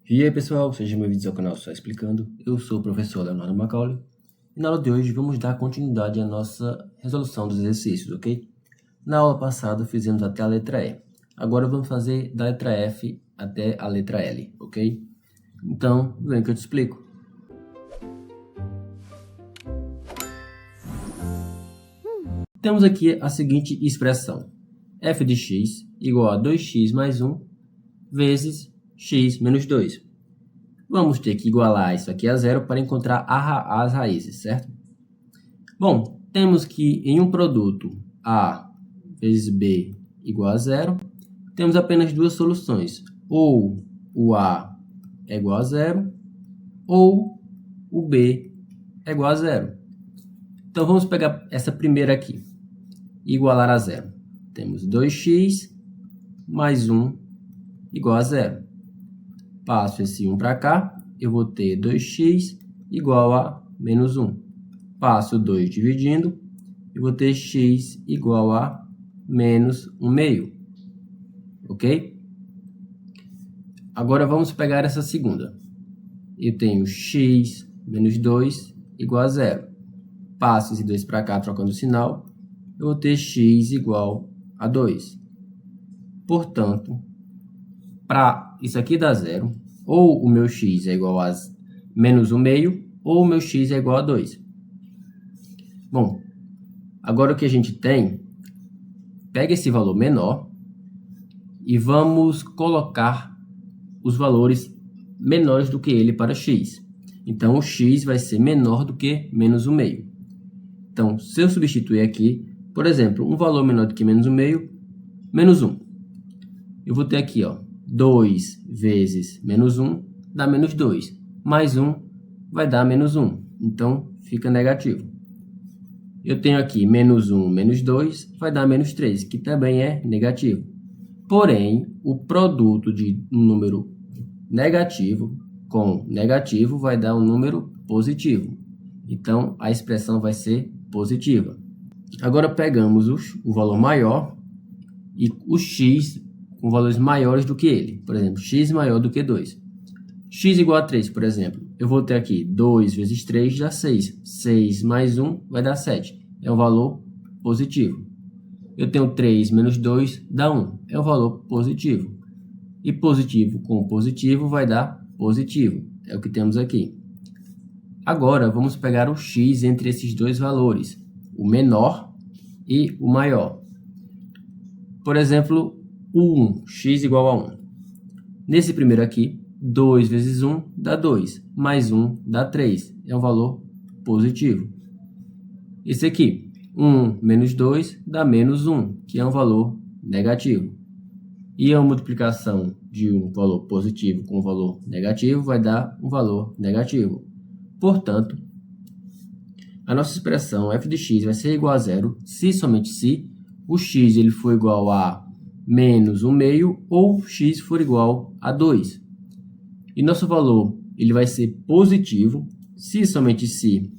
E aí pessoal, sejam bem-vindos ao canal Só Explicando. Eu sou o professor Leonardo Macaulay e na aula de hoje vamos dar continuidade à nossa resolução dos exercícios, ok? Na aula passada fizemos até a letra E. Agora vamos fazer da letra F até a letra L, ok? Então, vem que eu te explico. Temos aqui a seguinte expressão: f de x igual a 2x mais 1 vezes x menos 2. Vamos ter que igualar isso aqui a zero para encontrar as raízes, certo? Bom, temos que em um produto A vezes B igual a zero, temos apenas duas soluções. Ou o A é igual a zero, ou o B é igual a zero. Então, vamos pegar essa primeira aqui, igualar a zero. Temos 2x mais 1 igual a zero. Passo esse 1 para cá, eu vou ter 2x igual a menos 1. Passo 2 dividindo, eu vou ter x igual a menos 1 meio. Ok? Agora vamos pegar essa segunda. Eu tenho x menos 2 igual a zero. Passo esse 2 para cá, trocando o sinal, eu vou ter x igual a 2. Portanto, para isso aqui dar zero, ou o meu x é igual a menos 1 meio, ou o meu x é igual a 2. Bom, agora o que a gente tem, pega esse valor menor e vamos colocar os valores menores do que ele para x. Então, o x vai ser menor do que menos 1 meio. Então, se eu substituir aqui, por exemplo, um valor menor do que menos 1 meio, menos 1. Eu vou ter aqui, ó, 2 vezes menos 1 dá menos 2. Mais 1 vai dar menos 1. Então, fica negativo. Eu tenho aqui menos 1 menos 2 vai dar menos 3, que também é negativo. Porém, o produto de um número negativo com negativo vai dar um número positivo. Então, a expressão vai ser positiva. Agora, pegamos o valor maior e o x com valores maiores do que ele. Por exemplo, x maior do que 2. X igual a 3, por exemplo. Eu vou ter aqui 2 vezes 3 dá 6. 6 mais 1 vai dar 7. É um valor positivo. Eu tenho 3 menos 2 dá 1. É um valor positivo. E positivo com positivo vai dar positivo. É o que temos aqui. Agora, vamos pegar o x entre esses dois valores. O menor e o maior. Por exemplo, o 1, x igual a 1. Nesse primeiro aqui, 2 vezes 1 dá 2, mais 1 dá 3. É um valor positivo. Esse aqui, 1 menos 2 dá menos 1, que é um valor negativo. E a multiplicação de um valor positivo com um valor negativo vai dar um valor negativo. Portanto, a nossa expressão f de x vai ser igual a zero se e somente se o x ele for igual a menos 1 meio ou x for igual a 2. E nosso valor ele vai ser positivo se e somente se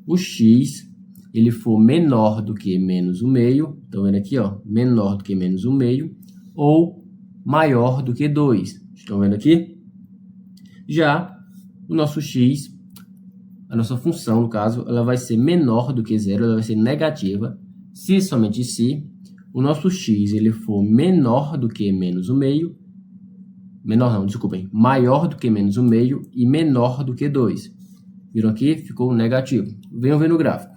o x ele for menor do que menos 1 meio. Estão vendo aqui, ó, menor do que menos 1 meio ou maior do que 2. Estão vendo aqui? Já o nosso x, a nossa função, no caso, ela vai ser menor do que zero, ela vai ser negativa se e somente se o nosso x ele for menor do que menos 1 meio, maior do que menos 1 meio e menor do que 2. Viram aqui? Ficou negativo. Venham ver no gráfico.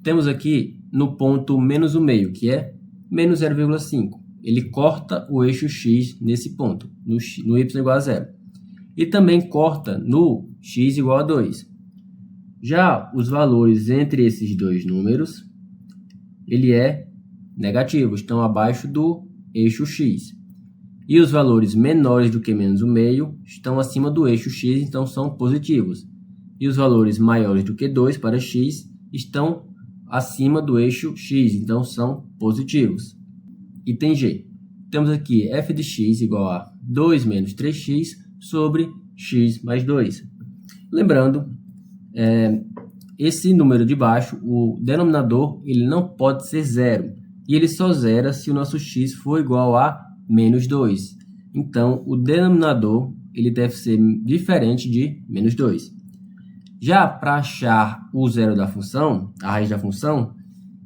Temos aqui no ponto menos 1 meio, que é menos 0,5. Ele corta o eixo x nesse ponto, no y igual a 0. E também corta no x igual a 2. Já os valores entre esses dois números, ele é negativo, estão abaixo do eixo x. E os valores menores do que menos 1 meio estão acima do eixo x, então são positivos. E os valores maiores do que 2 para x estão acima do eixo x, então são positivos. Item G. Temos aqui f de x igual a 2 menos 3x sobre x mais 2. Lembrando, esse número de baixo, o denominador, ele não pode ser zero. E ele só zera se o nosso x for igual a menos 2. Então, o denominador ele deve ser diferente de menos 2. Já para achar o zero da função, a raiz da função,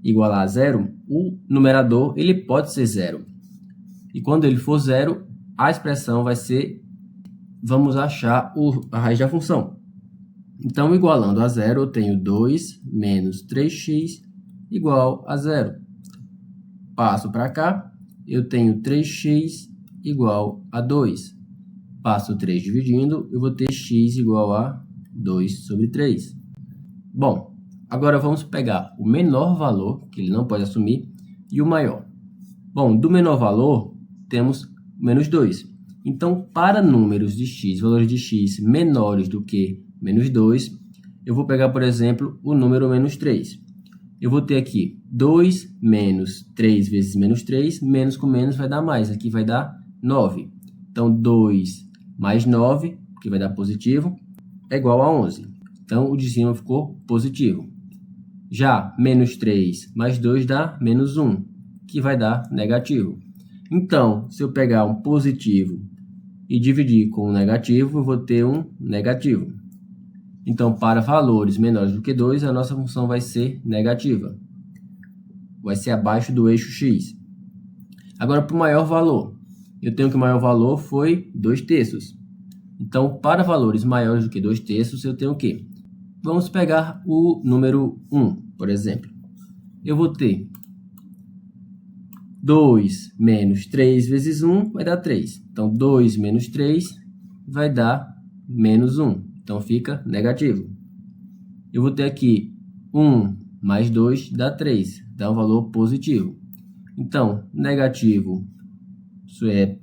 igual a zero, o numerador ele pode ser zero. E quando ele for zero, a expressão vai ser, vamos achar a raiz da função. Então, igualando a zero, eu tenho 2 menos 3x igual a zero. Passo para cá, eu tenho 3x igual a 2. Passo 3 dividindo, eu vou ter x igual a 2 sobre 3. Bom, agora vamos pegar o menor valor, que ele não pode assumir, e o maior. Bom, do menor valor, temos menos 2. Então, para números de x, valores de x menores do que menos 2, eu vou pegar, por exemplo, o número menos 3. Eu vou ter aqui 2 menos 3 vezes menos 3, menos com menos vai dar mais, aqui vai dar 9. Então, 2 mais 9, que vai dar positivo, é igual a 11. Então, o de cima ficou positivo. Já menos 3 mais 2 dá menos 1, que vai dar negativo. Então, se eu pegar um positivo e dividir com um negativo, eu vou ter um negativo. Então, para valores menores do que 2, a nossa função vai ser negativa. Vai ser abaixo do eixo x. Agora, para o maior valor. Eu tenho que o maior valor foi 2/3. Então, para valores maiores do que 2/3, eu tenho o quê? Vamos pegar o número 1, por exemplo. Eu vou ter 2 menos 3 vezes 1 vai dar 3. Então, 2 menos 3 vai dar menos 1. Então, fica negativo. Eu vou ter aqui 1 mais 2 dá 3. Dá um valor positivo. Então, negativo, isso é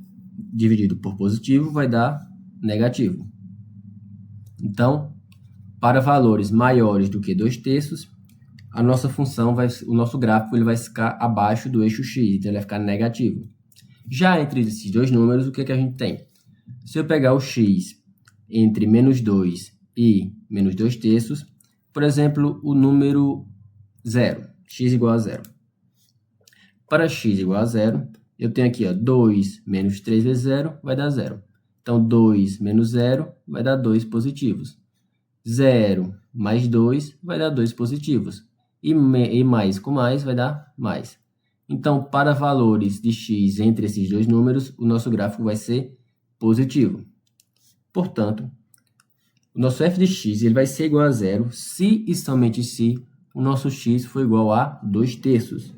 dividido por positivo, vai dar negativo. Então, para valores maiores do que 2/3, a nossa função, o nosso gráfico ele vai ficar abaixo do eixo x, então ele vai ficar negativo. Já entre esses dois números, o que a gente tem? Se eu pegar o x entre menos 2 e menos 2/3, por exemplo, o número 0, x igual a 0. Para x igual a 0, eu tenho aqui 2 menos 3 vezes 0 vai dar 0. Então, 2 menos 0 vai dar 2 positivos. 0 mais 2 vai dar 2 positivos. E mais com mais vai dar mais. Então, para valores de x entre esses dois números, o nosso gráfico vai ser positivo. Portanto, o nosso f de x ele vai ser igual a 0 se e somente se o nosso x for igual a 2/3.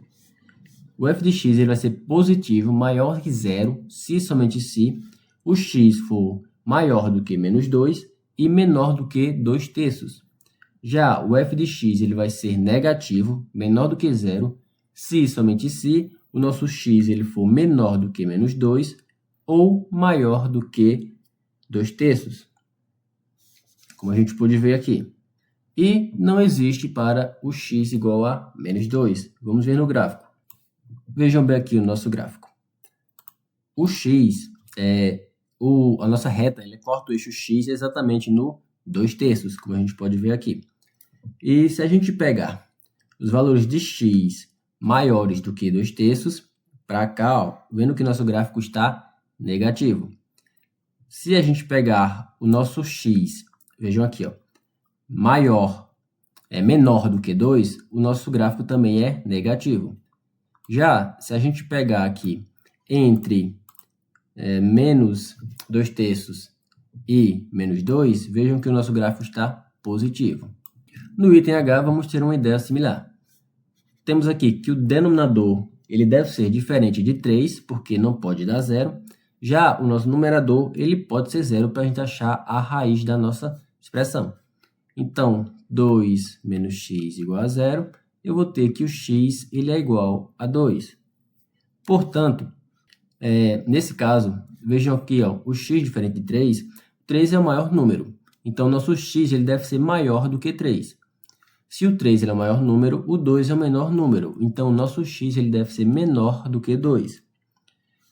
O f de x ele vai ser positivo, maior que 0, se e somente se o x for maior do que menos 2 e menor do que 2/3. Já o f de x ele vai ser negativo, menor do que 0, se e somente se o nosso x ele for menor do que menos 2 ou maior do que 2/3. Como a gente pode ver aqui. E não existe para o x igual a menos 2. Vamos ver no gráfico. Vejam bem aqui o nosso gráfico. O x, a nossa reta, ele corta o eixo x exatamente no 2/3, como a gente pode ver aqui. E se a gente pegar os valores de x maiores do que 2/3, para cá, vendo que nosso gráfico está negativo. Se a gente pegar o nosso x, vejam aqui, menor do que 2, o nosso gráfico também é negativo. Já se a gente pegar aqui entre menos 2/3 e menos 2, vejam que o nosso gráfico está positivo. No item H, vamos ter uma ideia similar. Temos aqui que o denominador ele deve ser diferente de 3, porque não pode dar 0. Já o nosso numerador ele pode ser 0 para a gente achar a raiz da nossa expressão. Então, 2 menos x igual a 0, eu vou ter que o x ele é igual a 2. Portanto, nesse caso, vejam aqui, o x diferente de 3, 3 é o maior número. Então, nosso x ele deve ser maior do que 3. Se o 3 ele é o maior número, o 2 é o menor número. Então, o nosso x ele deve ser menor do que 2.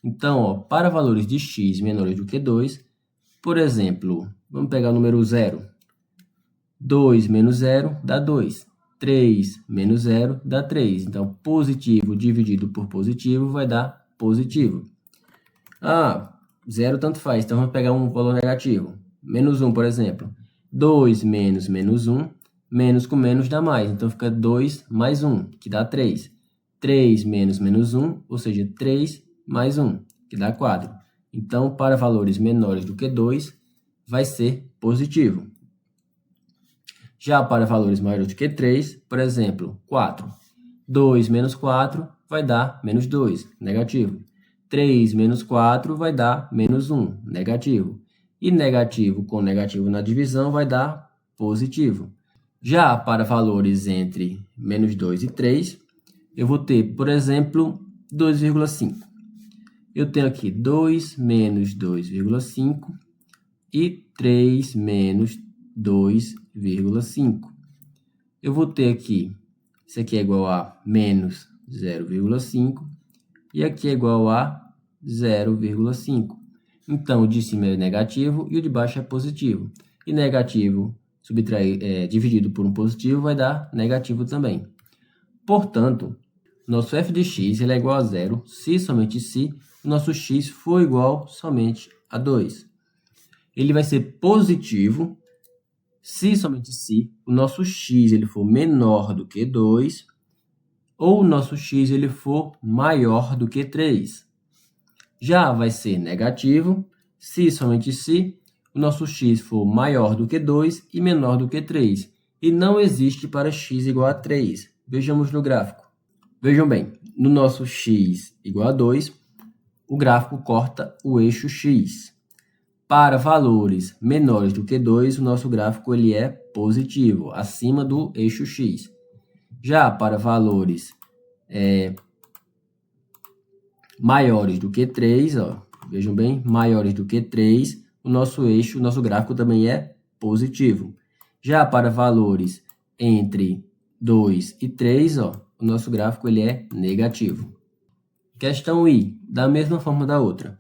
Então, para valores de x menores do que 2, por exemplo, vamos pegar o número 0. 2 menos 0 dá 2. 3 menos 0 dá 3. Então, positivo dividido por positivo vai dar positivo. 0 tanto faz, então vamos pegar um valor negativo. Menos 1, por exemplo. 2 menos menos 1, menos com menos dá mais. Então fica 2 mais 1, que dá 3. 3 menos menos 1, ou seja, 3 mais 1, que dá 4. Então, para valores menores do que 2, vai ser positivo. Já para valores maiores do que 3, por exemplo, 4. 2 menos 4 vai dar menos 2, negativo. 3 menos 4 vai dar menos 1, negativo. E negativo com negativo na divisão vai dar positivo. Já para valores entre menos 2 e 3, eu vou ter, por exemplo, 2,5. Eu tenho aqui 2 menos 2,5 e 3 menos 2,5. Eu vou ter aqui, isso aqui é igual a menos 0,5 e aqui é igual a 0,5. Então, o de cima é negativo e o de baixo é positivo. E negativo dividido por um positivo vai dar negativo também. Portanto, nosso f de x ele é igual a zero se somente se o nosso x for igual somente a 2. Ele vai ser positivo se somente se o nosso x ele for menor do que 2 ou o nosso x ele for maior do que 3. Já vai ser negativo se somente se o nosso x for maior do que 2 e menor do que 3. E não existe para x igual a 3. Vejamos no gráfico. Vejam bem, no nosso x igual a 2, o gráfico corta o eixo x. Para valores menores do que 2, o nosso gráfico ele é positivo, acima do eixo x. Já para valores maiores do que 3, ó, vejam bem, maiores do que 3, o nosso gráfico também é positivo. Já para valores entre 2 e 3, ó, o nosso gráfico ele é negativo. Questão I, da mesma forma da outra.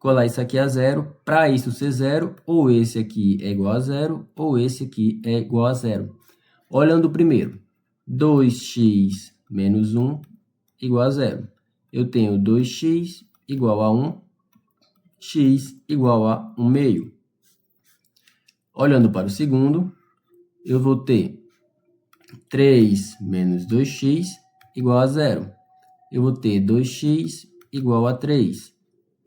Colar isso aqui a zero. Para isso ser zero, ou esse aqui é igual a zero, ou esse aqui é igual a zero. Olhando primeiro, 2x menos 1 igual a zero. Eu tenho 2x igual a 1, x igual a 1 meio. Olhando para o segundo, eu vou ter 3 menos 2x igual a zero. Eu vou ter 2x igual a 3.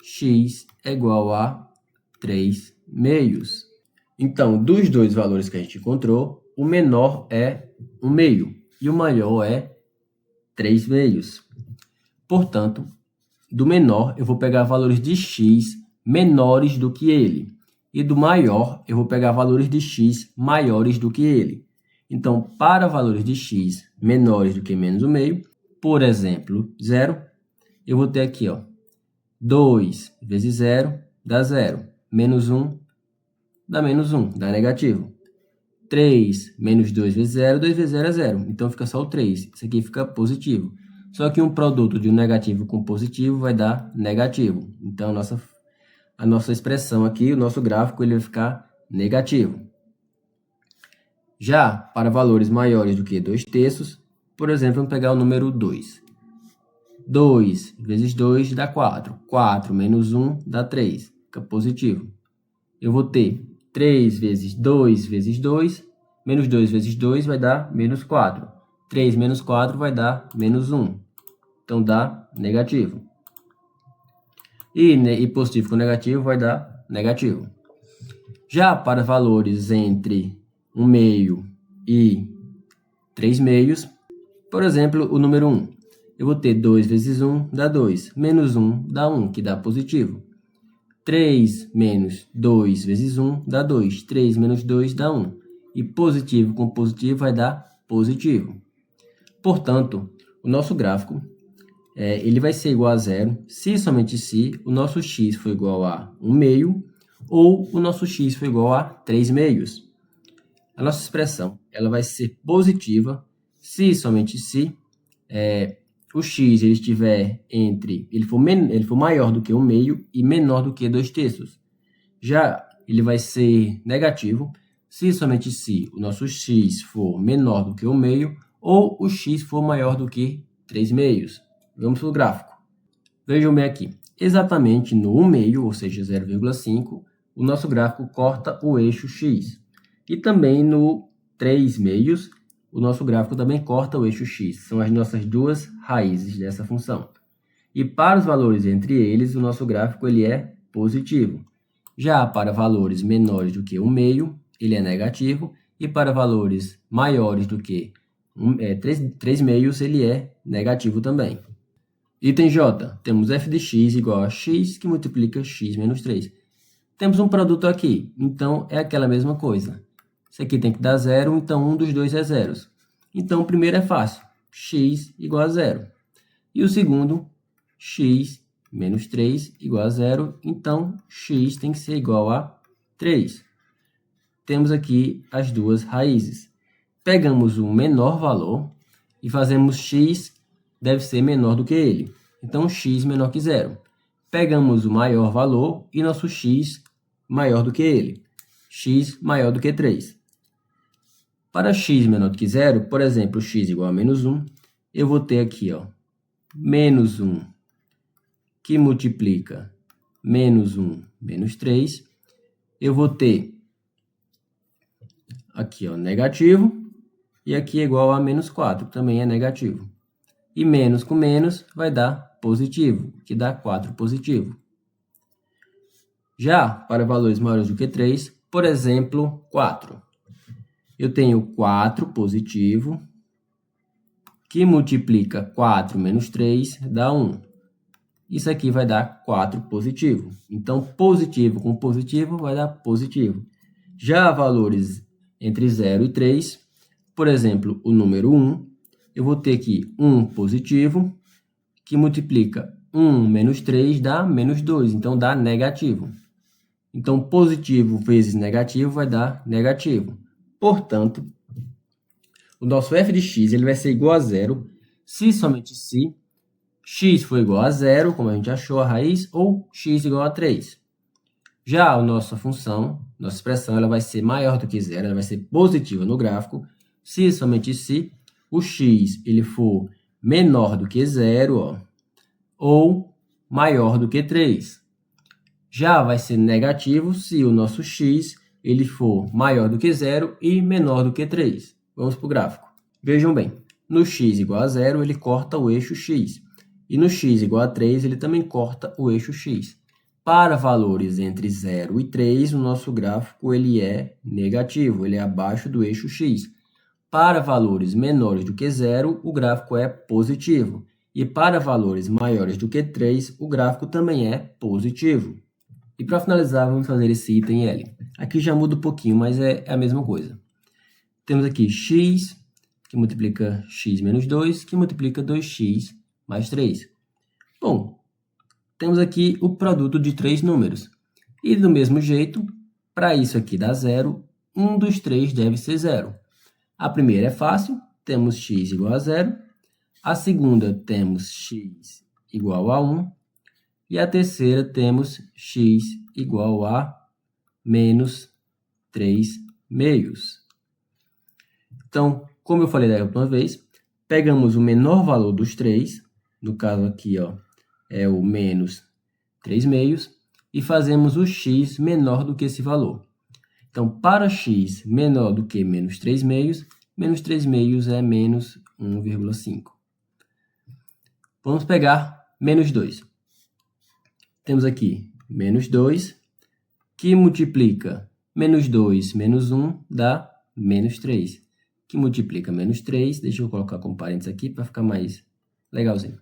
X é igual a 3 meios. Então, dos dois valores que a gente encontrou, o menor é 1 meio e o maior é 3 meios. Portanto, do menor eu vou pegar valores de x menores do que ele. E do maior eu vou pegar valores de x maiores do que ele. Então, para valores de x menores do que menos 1 meio, por exemplo, 0, eu vou ter aqui, ó, 2 vezes 0 dá 0. Menos 1 dá menos 1, dá negativo. 3 menos 2 vezes 0, 2 vezes 0 é 0. Então, fica só o 3. Isso aqui fica positivo. Só que um produto de um negativo com positivo vai dar negativo. Então, a nossa expressão aqui, o nosso gráfico, ele vai ficar negativo. Já para valores maiores do que 2/3, por exemplo, vamos pegar o número 2. 2 vezes 2 dá 4. 4 menos 1 dá 3. Fica positivo. Eu vou ter 3 vezes 2 vezes 2. Menos 2 vezes 2 vai dar menos 4. 3 menos 4 vai dar menos 1. Então, dá negativo. E positivo com negativo vai dar negativo. Já para valores entre 1 meio e 3 meios, por exemplo, o número 1. Eu vou ter 2 vezes 1 dá 2. Menos 1 dá 1, que dá positivo. 3 menos 2 vezes 1 dá 2. 3 menos 2 dá 1. E positivo com positivo vai dar positivo. Portanto, o nosso gráfico ele vai ser igual a zero se somente se o nosso x for igual a 1 meio ou o nosso x for igual a 3 meios. A nossa expressão ela vai ser positiva se somente se o x ele for maior do que 1 meio e menor do que 2/3. Já ele vai ser negativo se somente se o nosso x for menor do que 1 meio ou o x for maior do que 3 meios. Vamos para o gráfico. Vejam bem aqui. exatamente no 1 meio, ou seja, 0,5, o nosso gráfico corta o eixo x. E também no 3 meios, o nosso gráfico também corta o eixo x. São as nossas duas raízes dessa função. E para os valores entre eles, o nosso gráfico ele é positivo. Já para valores menores do que 1 meio, ele é negativo. E para valores maiores do que 3 meios, ele é negativo também. Item J, temos f de x igual a x que multiplica x menos 3. Temos um produto aqui, então é aquela mesma coisa. Isso aqui tem que dar zero, então um dos dois é zeros. Então o primeiro é fácil, x igual a zero. E o segundo, x menos 3 igual a zero, então x tem que ser igual a 3. Temos aqui as duas raízes. Pegamos o menor valor e fazemos x deve ser menor do que ele. Então, x menor que zero. Pegamos o maior valor e nosso x maior do que ele. X maior do que 3. Para x menor do que zero, por exemplo, x igual a menos 1, eu vou ter aqui, menos 1 que multiplica menos 1 menos 3. Eu vou ter aqui, negativo, e aqui é igual a menos 4, que também é negativo. E menos com menos vai dar positivo, que dá 4 positivo. Já para valores maiores do que 3, por exemplo, 4. Eu tenho 4 positivo, que multiplica 4 menos 3, dá 1. Isso aqui vai dar 4 positivo. Então, positivo com positivo vai dar positivo. Já valores entre 0 e 3, por exemplo, o número 1, eu vou ter aqui 1 positivo, que multiplica 1 menos 3 dá menos 2, então dá negativo. Então, positivo vezes negativo vai dar negativo. Portanto, o nosso f de x ele vai ser igual a zero se somente se x for igual a zero, como a gente achou a raiz, ou x igual a 3. Já a nossa função, nossa expressão, ela vai ser maior do que zero, ela vai ser positiva no gráfico, se somente se o x ele for menor do que zero, ou maior do que 3. Já vai ser negativo se o nosso x ele for maior do que zero e menor do que 3. Vamos para o gráfico. Vejam bem, no x igual a zero, ele corta o eixo x. E no x igual a 3, ele também corta o eixo x. Para valores entre 0 e 3, o nosso gráfico ele é negativo, ele é abaixo do eixo x. Para valores menores do que 0, o gráfico é positivo. E para valores maiores do que 3, o gráfico também é positivo. E para finalizar, vamos fazer esse item L. Aqui já muda um pouquinho, mas é a mesma coisa. Temos aqui x, que multiplica x menos 2, que multiplica 2x mais 3. Bom, temos aqui o produto de 3 números. E do mesmo jeito, para isso aqui dar zero, um dos 3 deve ser zero. A primeira é fácil, temos x igual a zero. A segunda temos x igual a 1. E a terceira temos x igual a menos 3 meios. Então, como eu falei da última vez, pegamos o menor valor dos 3, no caso aqui é o menos 3 meios, e fazemos o x menor do que esse valor. Então, para x menor do que menos 3 meios é menos 1,5. Vamos pegar menos 2. Temos aqui menos 2, que multiplica menos 2 menos 1 dá menos 3. Que multiplica menos 3, deixa eu colocar com parênteses aqui para ficar mais legalzinho.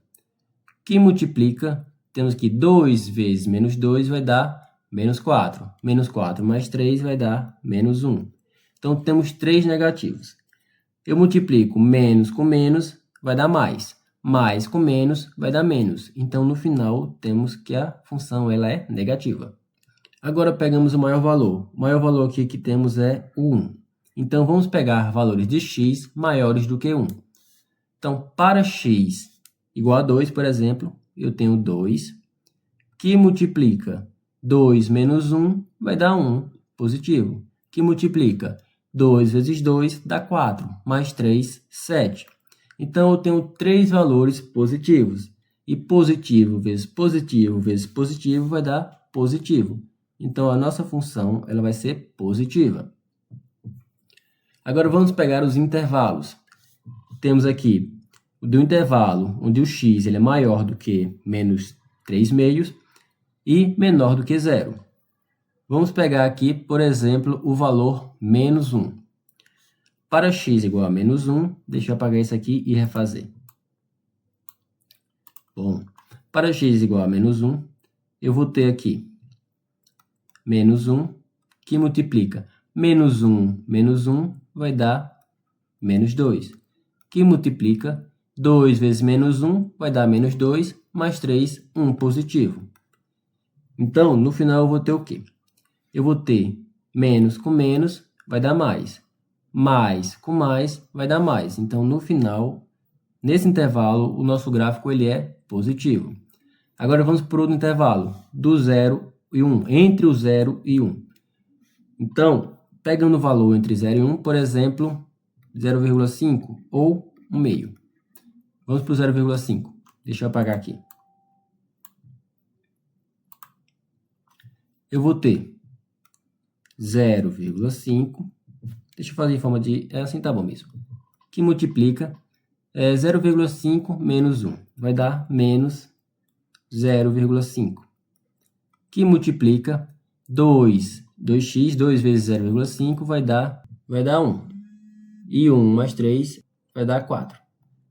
Que multiplica, temos aqui 2 vezes menos 2 vai dar menos 4. Menos 4 mais 3 vai dar menos 1. Então, temos 3 negativos. Eu multiplico menos com menos, vai dar mais. Mais com menos, vai dar menos. Então, no final, temos que a função ela é negativa. Agora, pegamos o maior valor. O maior valor aqui que temos é o 1. Então, vamos pegar valores de x maiores do que 1. Então, para x igual a 2, por exemplo, eu tenho 2, que multiplica 2 menos 1, vai dar 1, positivo. Que multiplica 2 vezes 2, dá 4, mais 3, 7. Então, eu tenho 3 valores positivos. E positivo vezes positivo vezes positivo vai dar positivo. Então, a nossa função ela vai ser positiva. Agora, vamos pegar os intervalos. Temos aqui do intervalo onde o x ele é maior do que menos 3 meios e menor do que zero. Vamos pegar aqui, por exemplo, o valor menos 1. Para x igual a menos 1, deixa eu apagar isso aqui e refazer. Bom, para x igual a menos 1, eu vou ter aqui menos 1, que multiplica menos 1 vai dar menos 2, que multiplica 2 vezes menos 1 vai dar menos 2, mais 3, 1 positivo. Então, no final, eu vou ter o quê? Eu vou ter menos com menos vai dar mais com mais vai dar mais. Então, no final, nesse intervalo, o nosso gráfico ele é positivo. Agora, vamos para o intervalo do 0 e 1, entre o 0 e 1. Então, pegando o valor entre 0 e 1, por exemplo, 0,5 ou 1 meio. Vamos para o 0,5. Deixa eu apagar aqui. Eu vou ter 0,5, deixa eu fazer em forma de... assim tá bom mesmo. Que multiplica 0,5 menos 1. Vai dar menos 0,5. Que multiplica 2x, 2 vezes 0,5 vai dar 1. E 1 mais 3 vai dar 4.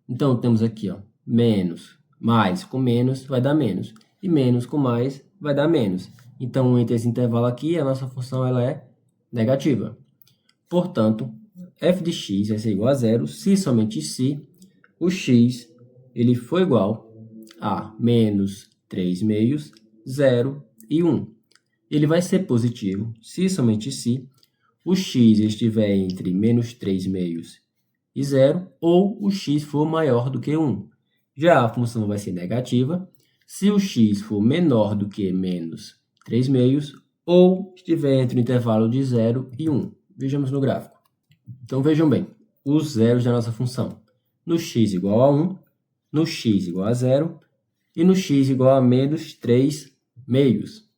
Então, temos aqui, ó, menos, mais com menos vai dar menos. E menos com mais vai dar menos. Então, entre esse intervalo aqui, a nossa função ela é negativa. Portanto, f de x vai ser igual a zero se somente se o x ele for igual a menos 3 meios, 0 e 1. Ele vai ser positivo se somente se o x estiver entre menos 3 meios e 0 ou o x for maior do que 1. Já a função vai ser negativa se o x for menor do que menos 3 meios ou estiver entre o intervalo de 0 e 1. Vejamos no gráfico. Então, vejam bem, os zeros da nossa função. No x igual a 1, no x igual a 0 e no x igual a menos 3 meios.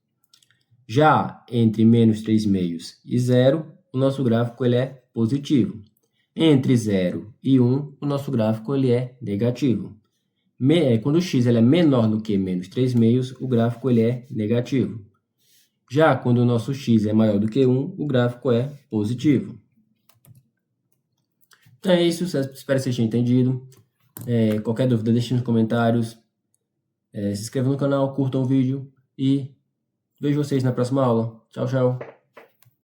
Já entre menos 3 meios e 0, o nosso gráfico ele é positivo. Entre 0 e 1, o nosso gráfico ele é negativo. Quando o x ele é menor do que menos 3 meios, o gráfico ele é negativo. Já quando o nosso x é maior do que 1, o gráfico é positivo. Então é isso, espero que vocês tenham entendido. Qualquer dúvida, deixe nos comentários. Se inscreva no canal, curtam o vídeo e vejo vocês na próxima aula. Tchau, tchau.